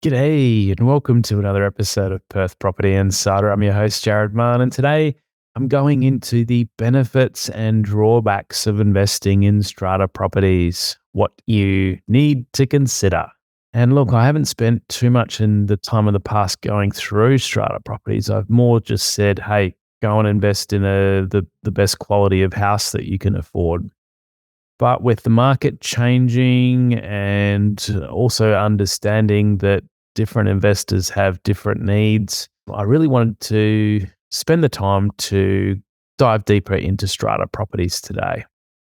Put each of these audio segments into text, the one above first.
G'day, and welcome to another episode of Perth Property Insider. I'm your host, Jared Mann, and today I'm going into the benefits and drawbacks of investing in strata properties, what you need to consider. And look, I haven't spent too much in the time of the past going through strata properties. I've more just said, hey, go and invest in the best quality of house that you can afford. But with the market changing and also understanding that different investors have different needs, I really wanted to spend the time to dive deeper into strata properties today.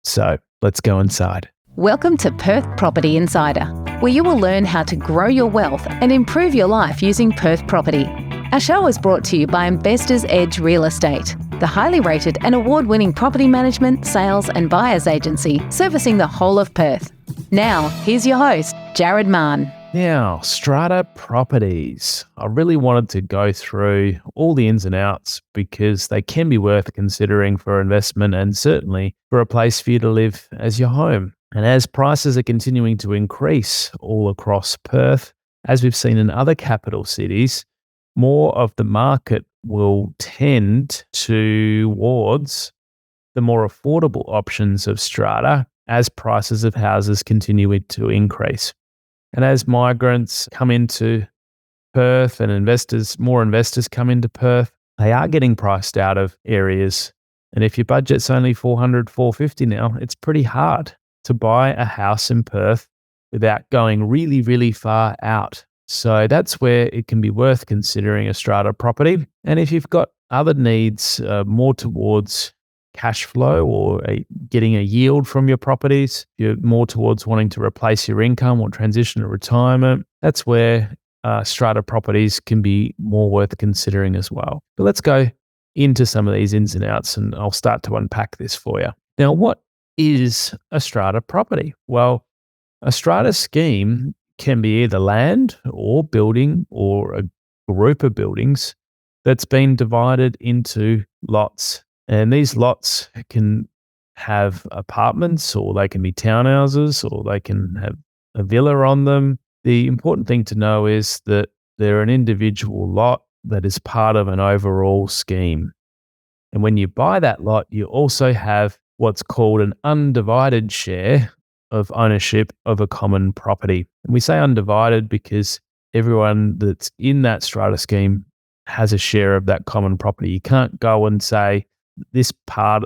So let's go inside. Welcome to Perth Property Insider, where you will learn how to grow your wealth and improve your life using Perth property. Our show is brought to you by Investors Edge Real Estate, the highly rated and award-winning property management, sales and buyers agency servicing the whole of Perth. Now, here's your host, Jared Mann. Now, strata properties. I really wanted to go through all the ins and outs because they can be worth considering for investment and certainly for a place for you to live as your home. And as prices are continuing to increase all across Perth, as we've seen in other capital cities, more of the market will tend towards the more affordable options of strata as prices of houses continue to increase. And as migrants come into Perth and more investors come into Perth, they are getting priced out of areas. And if your budget's only $400, $450 now, it's pretty hard to buy a house in Perth without going really, really far out. So that's where it can be worth considering a strata property. And if you've got other needs more towards cash flow or getting a yield from your properties, you're more towards wanting to replace your income or transition to retirement, that's where strata properties can be more worth considering as well. But let's go into some of these ins and outs and I'll start to unpack this for you. Now, what is a strata property? Well, a strata scheme can be either land or building or a group of buildings that's been divided into lots. And these lots can have apartments or they can be townhouses or they can have a villa on them. The important thing to know is that they're an individual lot that is part of an overall scheme. And when you buy that lot, you also have what's called an undivided share of ownership of a common property. And we say undivided because everyone that's in that strata scheme has a share of that common property. You can't go and say, this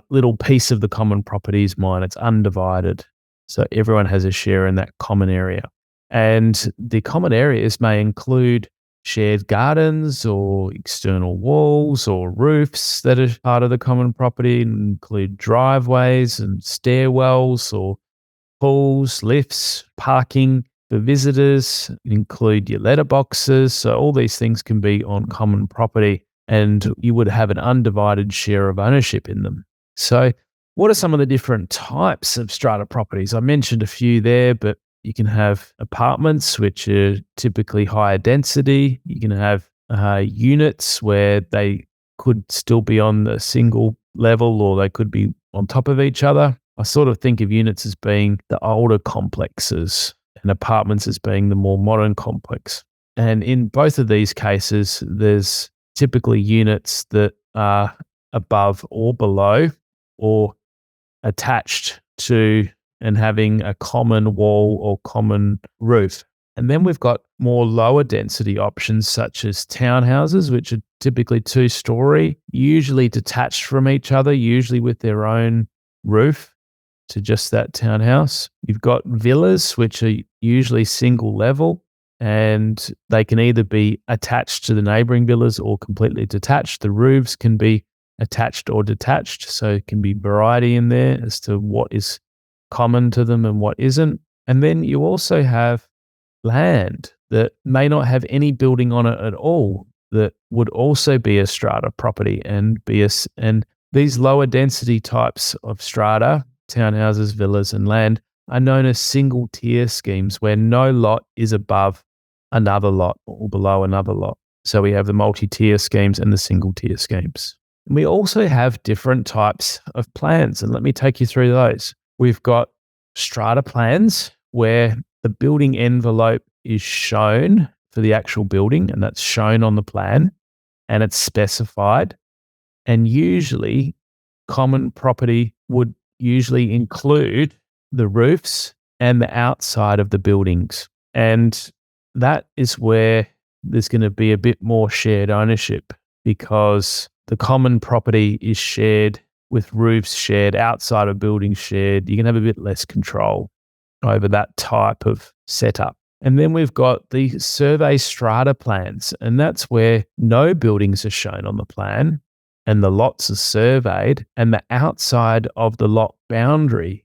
little piece of the common property is mine. It's undivided. So everyone has a share in that common area. And the common areas may include shared gardens or external walls or roofs that are part of the common property, include driveways and stairwells or pools, lifts, parking for visitors, include your letterboxes. So all these things can be on common property and you would have an undivided share of ownership in them. So what are some of the different types of strata properties? I mentioned a few there, but you can have apartments, which are typically higher density. You can have units where they could still be on the single level or they could be on top of each other. I sort of think of units as being the older complexes and apartments as being the more modern complex. And in both of these cases, there's typically units that are above or below or attached to and having a common wall or common roof. And then we've got more lower density options such as townhouses, which are typically 2-story, usually detached from each other, usually with their own roof to just that townhouse. You've got villas, which are usually single level, and they can either be attached to the neighboring villas or completely detached. The roofs can be attached or detached, so it can be variety in there as to what is common to them and what isn't. And then you also have land that may not have any building on it at all that would also be a strata property and these lower density types of strata, townhouses, villas and land are known as single tier schemes where no lot is above another lot or below another lot. So we have the multi-tier schemes and the single tier schemes. And we also have different types of plans, and let me take you through those. We've got strata plans where the building envelope is shown for the actual building, and that's shown on the plan and it's specified. And usually, common property would usually include the roofs and the outside of the buildings. And that is where there's going to be a bit more shared ownership, because the common property is shared with roofs shared, outside of buildings shared. You can have a bit less control over that type of setup. And then we've got the survey strata plans, and that's where no buildings are shown on the plan and the lots are surveyed, and the outside of the lot boundary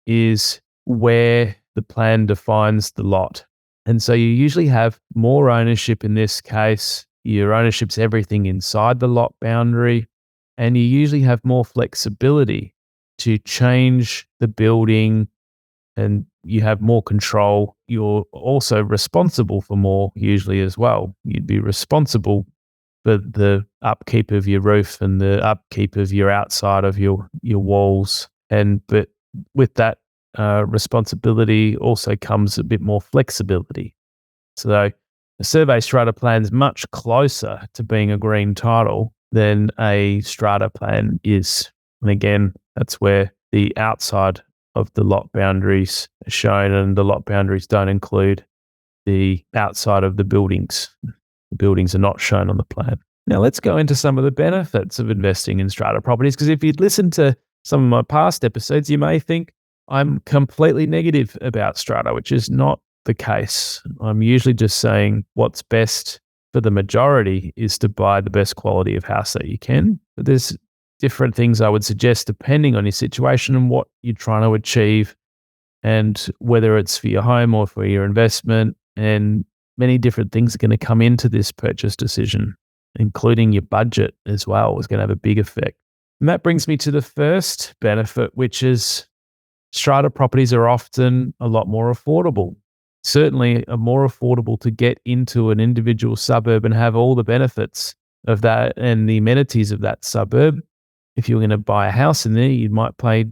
is where the plan defines the lot. And so you usually have more ownership in this case. Your ownership's everything inside the lot boundary, and you usually have more flexibility to change the building, and you have more control. You're also responsible for more usually as well. You'd be responsible for the upkeep of your roof and the upkeep of your outside of your walls. But with that responsibility also comes a bit more flexibility. So a survey strata plan is much closer to being a green title than a strata plan is. And again, that's where the outside of the lot boundaries are shown, and the lot boundaries don't include the outside of the buildings. The buildings are not shown on the plan. Now let's go into some of the benefits of investing in strata properties, because if you'd listened to some of my past episodes, you may think I'm completely negative about strata, which is not the case. I'm usually just saying what's best for the majority is to buy the best quality of house that you can. But there's different things I would suggest depending on your situation and what you're trying to achieve, and whether it's for your home or for your investment. And many different things are going to come into this purchase decision, including your budget as well is going to have a big effect. And that brings me to the first benefit, which is strata properties are often a lot more affordable. Certainly are more affordable to get into an individual suburb and have all the benefits of that and the amenities of that suburb. If you're going to buy a house in there, you might pay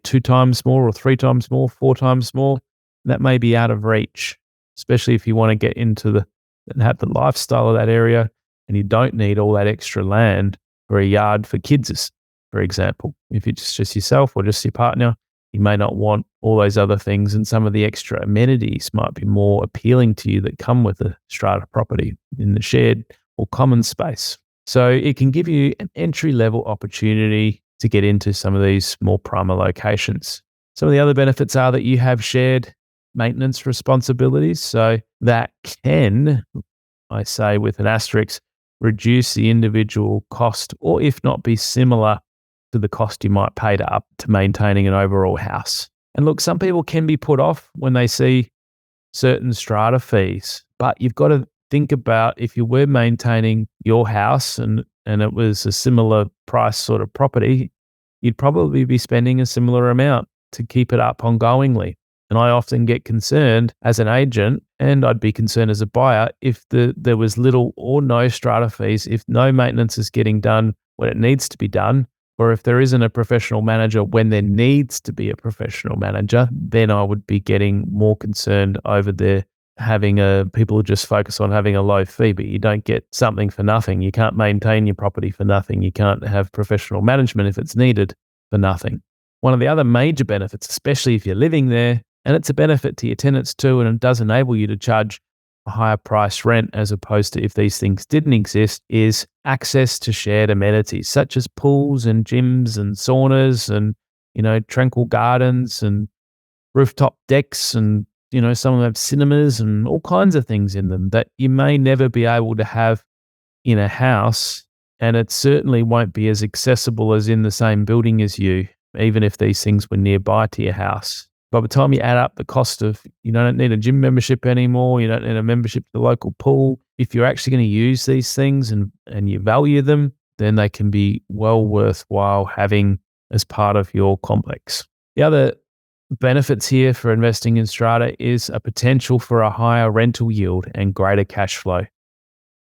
2 times more or 3 times more, 4 times more. That may be out of reach, especially if you want to get into and have the lifestyle of that area, and you don't need all that extra land for a yard for kids, for example. If it's just yourself or just your partner, you may not want all those other things, and some of the extra amenities might be more appealing to you that come with a strata property in the shared or common space. So it can give you an entry-level opportunity to get into some of these more prime locations. Some of the other benefits are that you have shared maintenance responsibilities. So that can, I say with an asterisk, reduce the individual cost, or if not be similar to the cost you might pay to maintaining an overall house. And look, some people can be put off when they see certain strata fees, but you've got to think about if you were maintaining your house and it was a similar price sort of property, you'd probably be spending a similar amount to keep it up ongoingly. And I often get concerned as an agent, and I'd be concerned as a buyer, if there was little or no strata fees, if no maintenance is getting done when it needs to be done, or if there isn't a professional manager when there needs to be a professional manager, then I would be getting more concerned over there people just focus on having a low fee, but you don't get something for nothing. You can't maintain your property for nothing. You can't have professional management if it's needed for nothing. One of the other major benefits, especially if you're living there, and it's a benefit to your tenants too, and it does enable you to charge a higher price rent as opposed to if these things didn't exist, is access to shared amenities such as pools and gyms and saunas and, tranquil gardens and rooftop decks, and some of them have cinemas and all kinds of things in them that you may never be able to have in a house, and it certainly won't be as accessible as in the same building as you, even if these things were nearby to your house. By the time you add up the cost of, you don't need a gym membership anymore, you don't need a membership to the local pool. If you're actually going to use these things and you value them, then they can be well worthwhile having as part of your complex. The other benefits here for investing in strata is a potential for a higher rental yield and greater cash flow.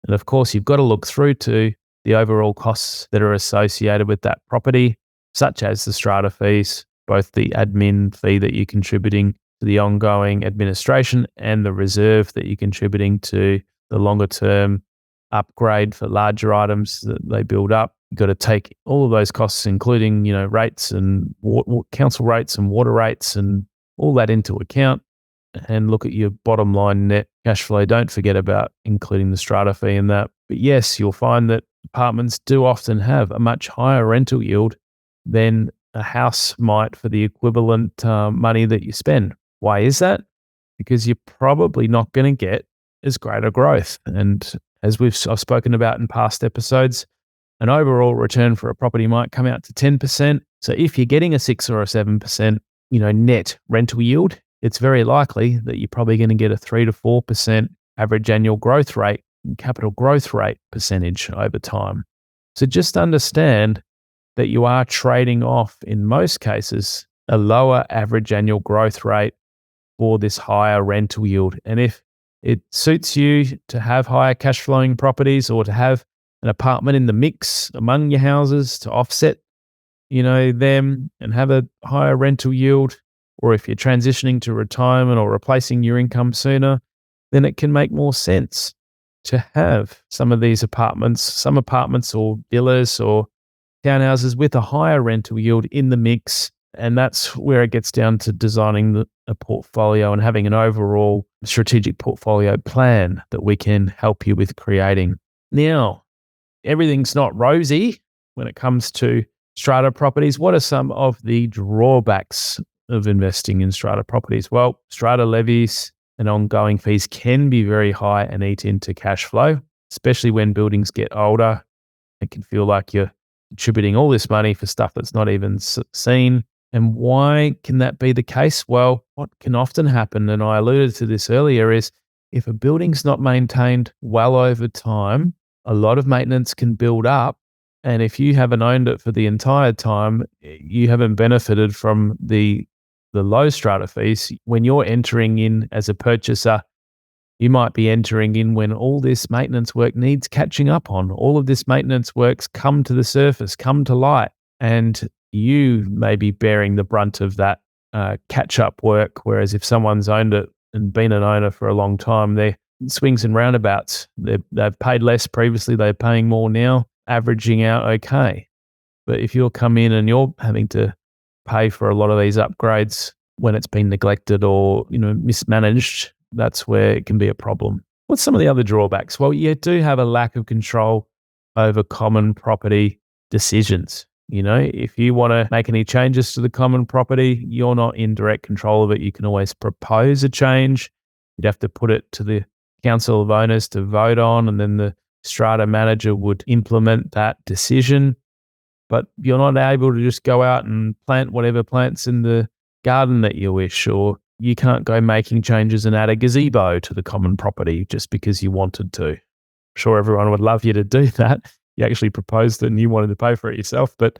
And of course, you've got to look through to the overall costs that are associated with that property, such as the strata fees, both the admin fee that you're contributing to the ongoing administration and the reserve that you're contributing to the longer term upgrade for larger items that they build up. You've got to take all of those costs, including, rates and council rates and water rates and all that into account, and look at your bottom line net cash flow. Don't forget about including the strata fee in that. But yes, you'll find that apartments do often have a much higher rental yield than a house might for the equivalent money that you spend. Why is that? Because you're probably not going to get as great a growth. And as I've spoken about in past episodes, an overall return for a property might come out to 10%. So if you're getting a 6 or a 7%, net rental yield, it's very likely that you're probably going to get a 3 to 4% average annual growth rate, capital growth rate percentage over time. So just understand that you are trading off, in most cases, a lower average annual growth rate for this higher rental yield. And if it suits you to have higher cash flowing properties or to have an apartment in the mix among your houses to offset, them and have a higher rental yield, or if you're transitioning to retirement or replacing your income sooner, then it can make more sense to have some of these some apartments or villas or townhouses with a higher rental yield in the mix. And that's where it gets down to designing a portfolio and having an overall strategic portfolio plan that we can help you with creating. Now, everything's not rosy when it comes to strata properties. What are some of the drawbacks of investing in strata properties? Well, strata levies and ongoing fees can be very high and eat into cash flow, especially when buildings get older. It can feel like you're contributing all this money for stuff that's not even seen. And why can that be the case? Well, what can often happen, and I alluded to this earlier, is if a building's not maintained well over time, a lot of maintenance can build up. And if you haven't owned it for the entire time, you haven't benefited from the low strata fees. When you're entering in as a purchaser, you might be entering in when all this maintenance work needs catching up on. All of this maintenance works come to the surface, come to light, and you may be bearing the brunt of that catch-up work. Whereas if someone's owned it and been an owner for a long time, they're swings and roundabouts. They've paid less previously, they're paying more now, averaging out okay. But if you'll come in and you're having to pay for a lot of these upgrades when it's been neglected or mismanaged, that's where it can be a problem. What's some of the other drawbacks? Well, you do have a lack of control over common property decisions. If you want to make any changes to the common property, you're not in direct control of it. You can always propose a change. You'd have to put it to the council of owners to vote on, and then the strata manager would implement that decision. But you're not able to just go out and plant whatever plants in the garden that you wish, or you can't go making changes and add a gazebo to the common property just because you wanted to. I'm sure everyone would love you to do that. You actually proposed it and you wanted to pay for it yourself. But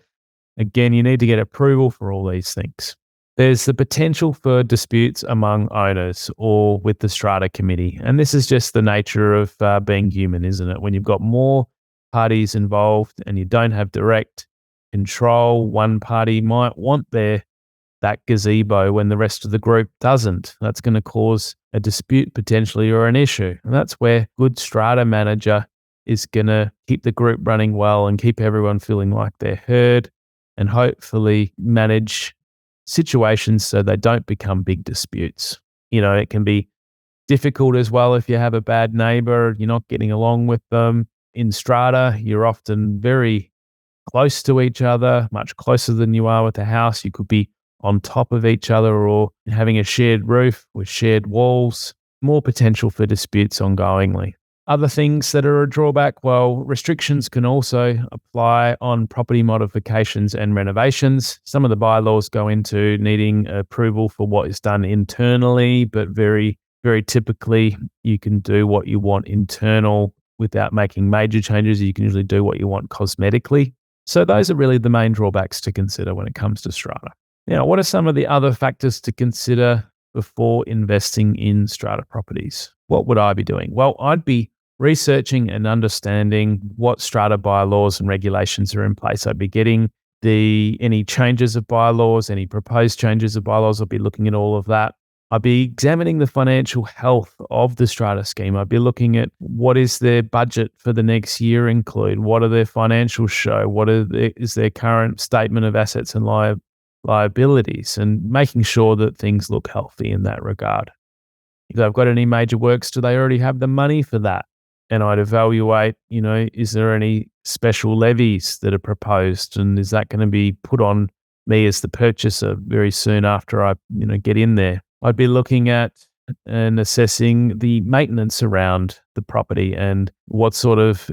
again, you need to get approval for all these things. There's the potential for disputes among owners or with the strata committee. And this is just the nature of being human, isn't it? When you've got more parties involved and you don't have direct control, one party might want that gazebo when the rest of the group doesn't. That's going to cause a dispute potentially or an issue. And that's where good strata manager is going to keep the group running well and keep everyone feeling like they're heard, and hopefully manage situations so they don't become big disputes. It can be difficult as well if you have a bad neighbor, you're not getting along with them. In strata, you're often very close to each other, much closer than you are with a house. You could be on top of each other or having a shared roof with shared walls, more potential for disputes ongoingly. Other things that are a drawback, well, restrictions can also apply on property modifications and renovations. Some of the bylaws go into needing approval for what is done internally, but very, very typically you can do what you want internal without making major changes. You can usually do what you want cosmetically. So those are really the main drawbacks to consider when it comes to strata. Now, what are some of the other factors to consider before investing in strata properties? What would I be doing? Well, I'd be researching and understanding what strata bylaws and regulations are in place. I'd be getting any changes of bylaws, any proposed changes of bylaws. I'll be looking at all of that. I'd be examining the financial health of the strata scheme. I'd be looking at what is their budget for the next year include, what are their financials show, is their current statement of assets and liabilities, and making sure that things look healthy in that regard. If they've got any major works, do they already have the money for that? And I'd evaluate, is there any special levies that are proposed, and is that going to be put on me as the purchaser very soon after I, get in there? I'd be looking at and assessing the maintenance around the property and what sort of,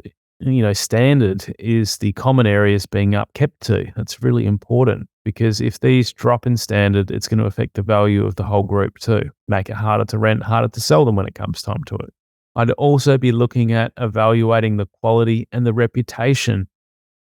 standard is the common areas being upkept to. That's really important because if these drop in standard, it's going to affect the value of the whole group too, make it harder to rent, harder to sell them when it comes time to it. I'd also be looking at evaluating the quality and the reputation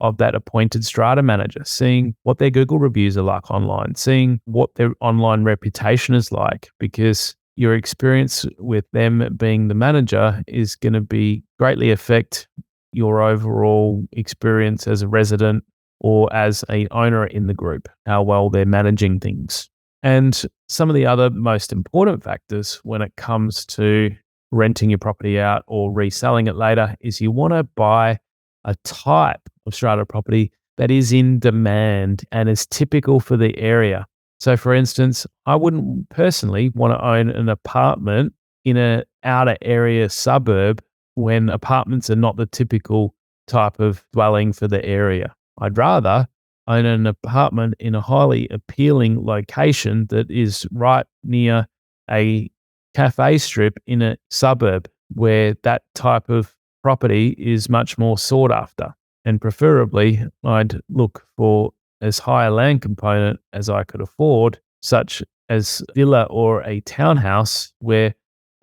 of that appointed strata manager, seeing what their Google reviews are like online, seeing what their online reputation is like, because your experience with them being the manager is going to be greatly affect your overall experience as a resident or as an owner in the group, how well they're managing things. And some of the other most important factors when it comes to renting your property out or reselling it later is you want to buy a type of strata property that is in demand and is typical for the area. So for instance, I wouldn't personally want to own an apartment in an outer area suburb when apartments are not the typical type of dwelling for the area. I'd rather own an apartment in a highly appealing location that is right near a cafe strip in a suburb where that type of property is much more sought after. And preferably, I'd look for as high a land component as I could afford, such as villa or a townhouse, where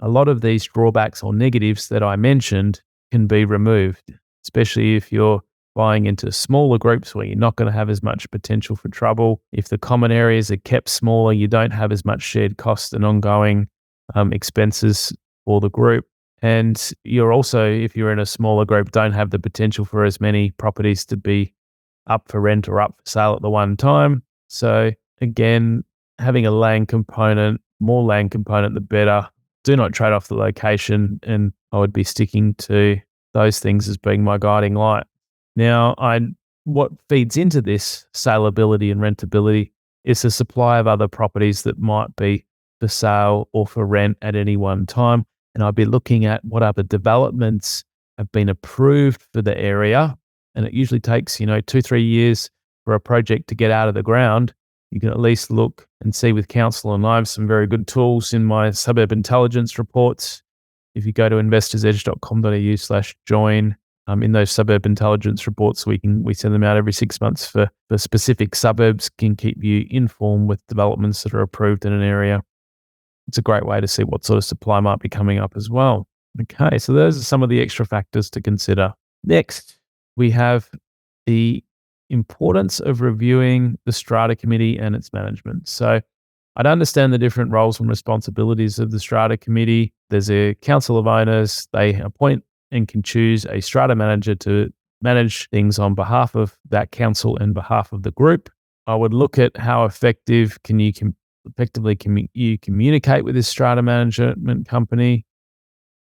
a lot of these drawbacks or negatives that I mentioned can be removed, especially if you're buying into smaller groups where you're not going to have as much potential for trouble. If the common areas are kept smaller, you don't have as much shared costs and ongoing expenses for the group. And you're also, if you're in a smaller group, don't have the potential for as many properties to be up for rent or up for sale at the one time. So again, having a land component, more land component, the better. Do not trade off the location. And I would be sticking to those things as being my guiding light. Now, what feeds into this saleability and rentability is the supply of other properties that might be for sale or for rent at any one time. And I'd be looking at what other developments have been approved for the area. And it usually takes, 2-3 years for a project to get out of the ground. You can at least look and see with council, and I have some very good tools in my suburb intelligence reports. If you go to investorsedge.com.au/join, in those suburb intelligence reports, we send them out every 6 months for specific suburbs, can keep you informed with developments that are approved in an area. It's a great way to see what sort of supply might be coming up as well. Okay, so those are some of the extra factors to consider. Next, we have the importance of reviewing the strata committee and its management. So I'd understand the different roles and responsibilities of the strata committee. There's a council of owners. They appoint and can choose a strata manager to manage things on behalf of that council and behalf of the group. I would look at how effective you communicate with this strata management company.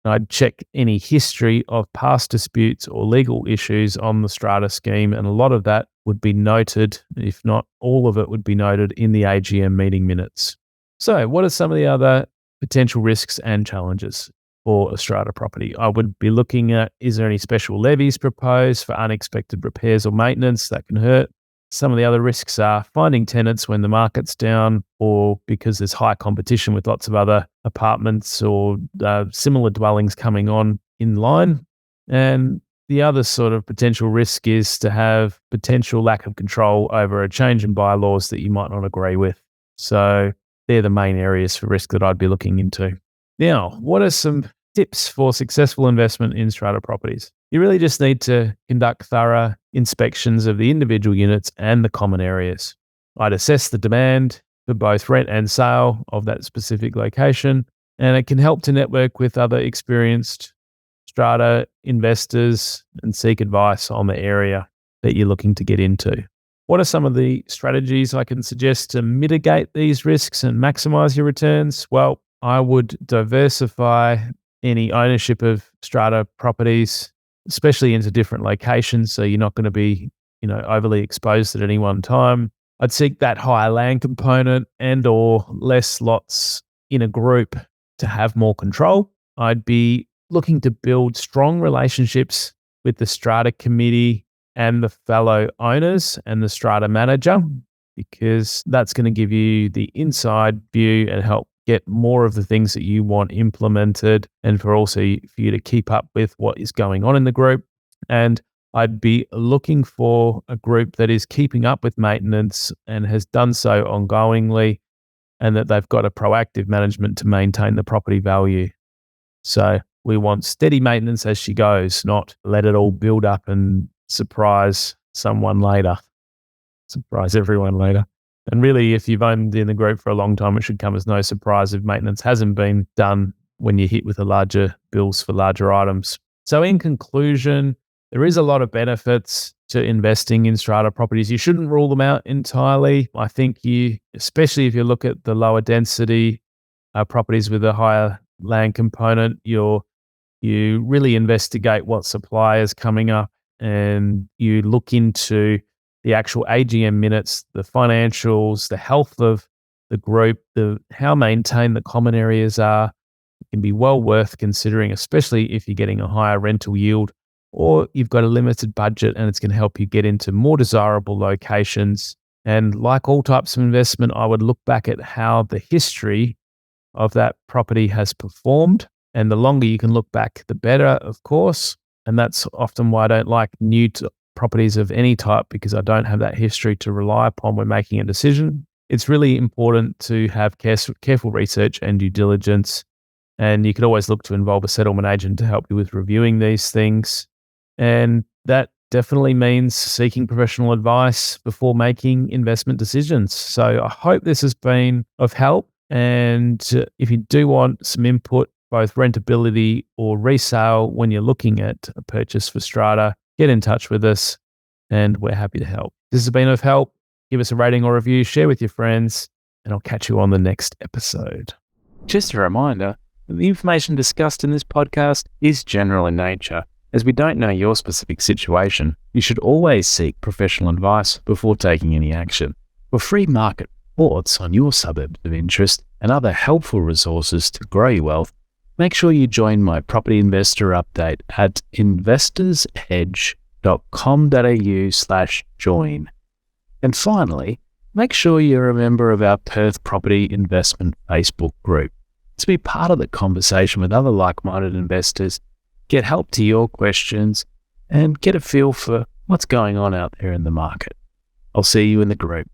I'd check any history of past disputes or legal issues on the strata scheme, and a lot of that would be noted, if not all of it would be noted in the AGM meeting minutes. So what are some of the other potential risks and challenges for a strata property? I would be looking at, is there any special levies proposed for unexpected repairs or maintenance that can hurt? Some of the other risks are finding tenants when the market's down, or because there's high competition with lots of other apartments or similar dwellings coming on in line. And the other sort of potential risk is to have potential lack of control over a change in bylaws that you might not agree with. So they're the main areas for risk that I'd be looking into. Now, what are some tips for successful investment in strata properties? You really just need to conduct thorough inspections of the individual units and the common areas. I'd assess the demand for both rent and sale of that specific location, and it can help to network with other experienced strata investors and seek advice on the area that you're looking to get into. What are some of the strategies I can suggest to mitigate these risks and maximize your returns? Well, I would diversify any ownership of strata properties, especially into different locations, so you're not going to be, overly exposed at any one time. I'd seek that higher land component and or less lots in a group to have more control. I'd be looking to build strong relationships with the strata committee and the fellow owners and the strata manager, because that's going to give you the inside view and help get more of the things that you want implemented, and for you to keep up with what is going on in the group. And I'd be looking for a group that is keeping up with maintenance and has done so ongoingly, and that they've got a proactive management to maintain the property value. So we want steady maintenance as she goes, not let it all build up and surprise someone later. Surprise everyone later. And really, if you've owned in the group for a long time, it should come as no surprise if maintenance hasn't been done when you're hit with the larger bills for larger items. So in conclusion, there is a lot of benefits to investing in strata properties. You shouldn't rule them out entirely. I think especially if you look at the lower density properties with a higher land component, you really investigate what supply is coming up, and you look into the actual AGM minutes, the financials, the health of the group, how maintained the common areas are. It can be well worth considering, especially if you're getting a higher rental yield or you've got a limited budget, and it's going to help you get into more desirable locations. And like all types of investment, I would look back at how the history of that property has performed. And the longer you can look back, the better, of course. And that's often why I don't like new properties of any type, because I don't have that history to rely upon when making a decision. It's really important to have careful research and due diligence. And you could always look to involve a settlement agent to help you with reviewing these things. And that definitely means seeking professional advice before making investment decisions. So I hope this has been of help. And if you do want some input, both rentability or resale, when you're looking at a purchase for strata, get in touch with us and we're happy to help. If this has been of help, give us a rating or review, share with your friends, and I'll catch you on the next episode. Just a reminder, the information discussed in this podcast is general in nature. As we don't know your specific situation, you should always seek professional advice before taking any action. For free market reports on your suburbs of interest and other helpful resources to grow your wealth, make sure you join my property investor update at investorsedge.com.au/join. And finally, make sure you're a member of our Perth Property Investment Facebook group to be part of the conversation with other like-minded investors, get help to your questions, and get a feel for what's going on out there in the market. I'll see you in the group.